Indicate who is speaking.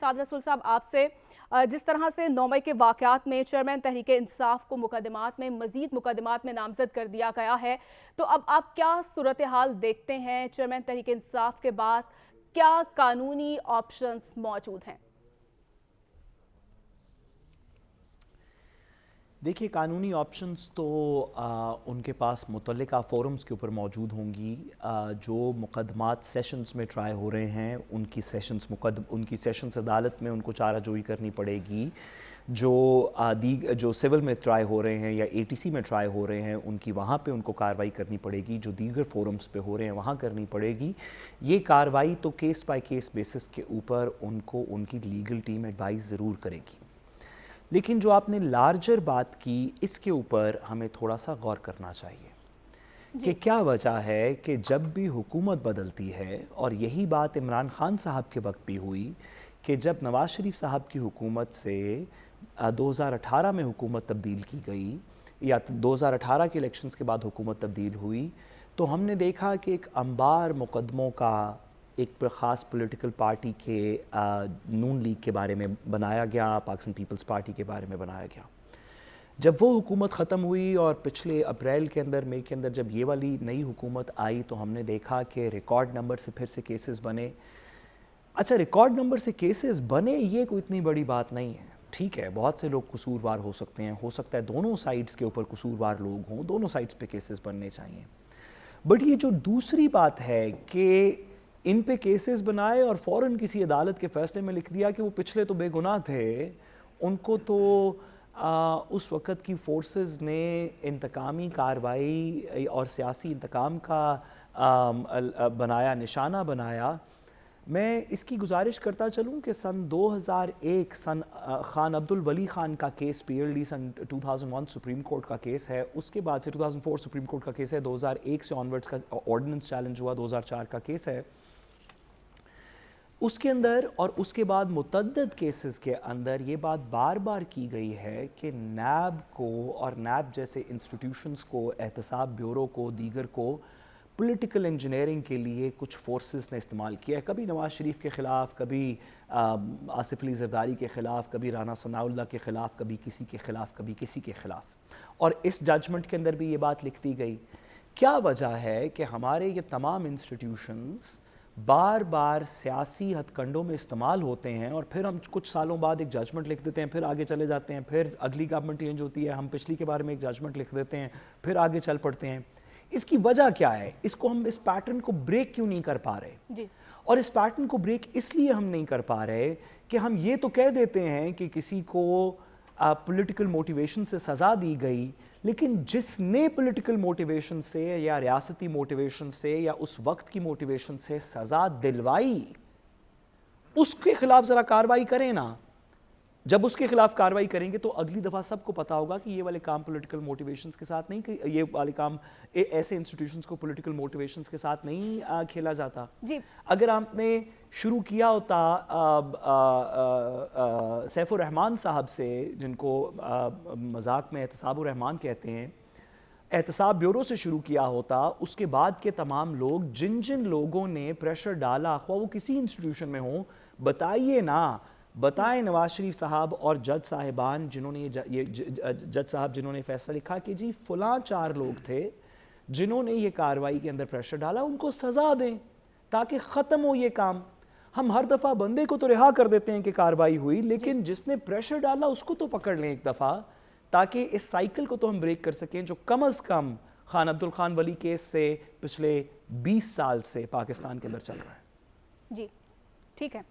Speaker 1: साद रसूल साहब, आपसे जिस तरह से 9 मई के वाक़यात में चेयरमैन तहरीक इंसाफ को मुकदमात में मज़ीद मुकदमात में नामज़द कर दिया गया है, तो अब आप क्या सूरत हाल देखते हैं? चेयरमैन तहरीक इंसाफ के पास क्या कानूनी ऑप्शंस मौजूद हैं?
Speaker 2: देखिए, कानूनी ऑप्शंस तो उनके पास मुतल्लिका फोरम्स के ऊपर मौजूद होंगी। जो मुकदमात सेशंस में ट्राई हो रहे हैं उनकी सेशंस अदालत में उनको चाराजोई करनी पड़ेगी। जो सिविल में ट्राई हो रहे हैं या एटीसी में ट्राई हो रहे हैं उनकी वहाँ पे उनको कार्रवाई करनी पड़ेगी। जो दीगर फोरम्स पे हो रहे हैं वहाँ करनी पड़ेगी। ये कार्रवाई तो केस बाय केस बेसिस के ऊपर उनको उनकी लीगल टीम एडवाइस ज़रूर करेगी। लेकिन जो आपने लार्जर बात की, इसके ऊपर हमें थोड़ा सा गौर करना चाहिए कि क्या वजह है कि जब भी हुकूमत बदलती है, और यही बात इमरान खान साहब के वक्त भी हुई कि जब नवाज़ शरीफ साहब की हुकूमत से 2018 में हुकूमत तब्दील की गई या 2018 के इलेक्शंस के बाद हुकूमत तब्दील हुई, तो हमने देखा कि एक अंबार मुकदमों का एक ख़ास पॉलिटिकल पार्टी के नून लीग के बारे में बनाया गया, पाकिस्तान पीपल्स पार्टी के बारे में बनाया गया। जब वो हुकूमत ख़त्म हुई और पिछले अप्रैल के अंदर, मई के अंदर जब ये वाली नई हुकूमत आई, तो हमने देखा कि रिकॉर्ड नंबर से फिर से केसेस बने। अच्छा, रिकॉर्ड नंबर से केसेस बने ये कोई इतनी बड़ी बात नहीं है। ठीक है, बहुत से लोग कसूरवार हो सकते हैं, हो सकता है दोनों साइड्स के ऊपर कसूरवार लोग हों, दोनों साइड्स पे केसेस बनने चाहिए। बट ये जो दूसरी बात है कि इन पे केसेस बनाए और फ़ौरन किसी अदालत के फ़ैसले में लिख दिया कि वो पिछले तो बेगुनाह थे, उनको तो उस वक़्त की फ़ोर्सेस ने इंतकामी कार्रवाई और सियासी इंतकाम का बनाया, निशाना बनाया। मैं इसकी गुजारिश करता चलूँ कि सन 2001 खान अब्दुल वली खान का केस, पीएलडी सन 2001 सुप्रीम कोर्ट का केस है, उसके बाद से 2004 सुप्रीम कोर्ट का केस है, 2001 से ऑनवर्ड्स का ऑर्डिनेंस चैलेंज हुआ, 2004 का केस है। उसके अंदर और उसके बाद मुतद्दद केसेस के अंदर ये बात बार बार की गई है कि नैब को और नैब जैसे इंस्टीट्यूशंस को, एहतसाब ब्यूरो को, दीगर को पॉलिटिकल इंजीनियरिंग के लिए कुछ फोर्सेस ने इस्तेमाल किया है। कभी नवाज़ शरीफ के ख़िलाफ़, कभी आसिफ अली ज़रदारी के ख़िलाफ़, कभी राना सनाउल्लाह के ख़िलाफ़, कभी किसी के ख़िलाफ़, कभी किसी के ख़िलाफ़। और इस जजमेंट के अंदर भी ये बात लिख दी गई। क्या वजह है कि हमारे ये तमाम इंस्टीट्यूशंस बार बार सियासी हथकंडों में इस्तेमाल होते हैं और फिर हम कुछ सालों बाद एक जजमेंट लिख देते हैं, फिर आगे चले जाते हैं, फिर अगली गवर्नमेंट चेंज होती है, हम पिछली के बारे में एक जजमेंट लिख देते हैं, फिर आगे चल पड़ते हैं। इसकी वजह क्या है? इसको हम, इस पैटर्न को ब्रेक क्यों नहीं कर पा रहे जी? और इस पैटर्न को ब्रेक इसलिए हम नहीं कर पा रहे कि हम ये तो कह देते हैं कि किसी को पॉलिटिकल मोटिवेशन से सज़ा दी गई, लेकिन जिसने पॉलिटिकल मोटिवेशन से या रियासती मोटिवेशन से या उस वक्त की मोटिवेशन से सज़ा दिलवाई, उसके खिलाफ ज़रा कार्रवाई करें ना। जब उसके खिलाफ कार्रवाई करेंगे तो अगली दफ़ा सबको पता होगा कि ये वाले काम पॉलिटिकल मोटिवेशंस के साथ नहीं, ये वाले काम ऐसे इंस्टीट्यूशंस को पॉलिटिकल मोटिवेशंस के साथ नहीं खेला जाता जी। अगर आपने शुरू किया होता सैफुर रहमान साहब से, जिनको मजाक में एहतसाबुर रहमान कहते हैं, एहतसाब ब्यूरो से शुरू किया होता, उसके बाद के तमाम लोग, जिन जिन लोगों ने प्रेशर डाला, ख्वाह वो किसी इंस्टीट्यूशन में हो, बताइए ना, बताएं नवाज शरीफ साहब और जज साहिबान जिन्होंने ये जज साहब जिन्होंने फैसला लिखा कि जी फलां 4 लोग थे जिन्होंने ये कार्रवाई के अंदर प्रेशर डाला, उनको सज़ा दें ताकि ख़त्म हो ये काम। हम हर दफ़ा बंदे को तो रिहा कर देते हैं कि कार्रवाई हुई, लेकिन जिसने प्रेशर डाला उसको तो पकड़ लें एक दफ़ा, ताकि इस साइकिल को तो हम ब्रेक कर सकें जो कम अज़ कम खान अब्दुल खान वली केस से पिछले 20 साल से पाकिस्तान के अंदर चल रहा है।
Speaker 1: जी ठीक है।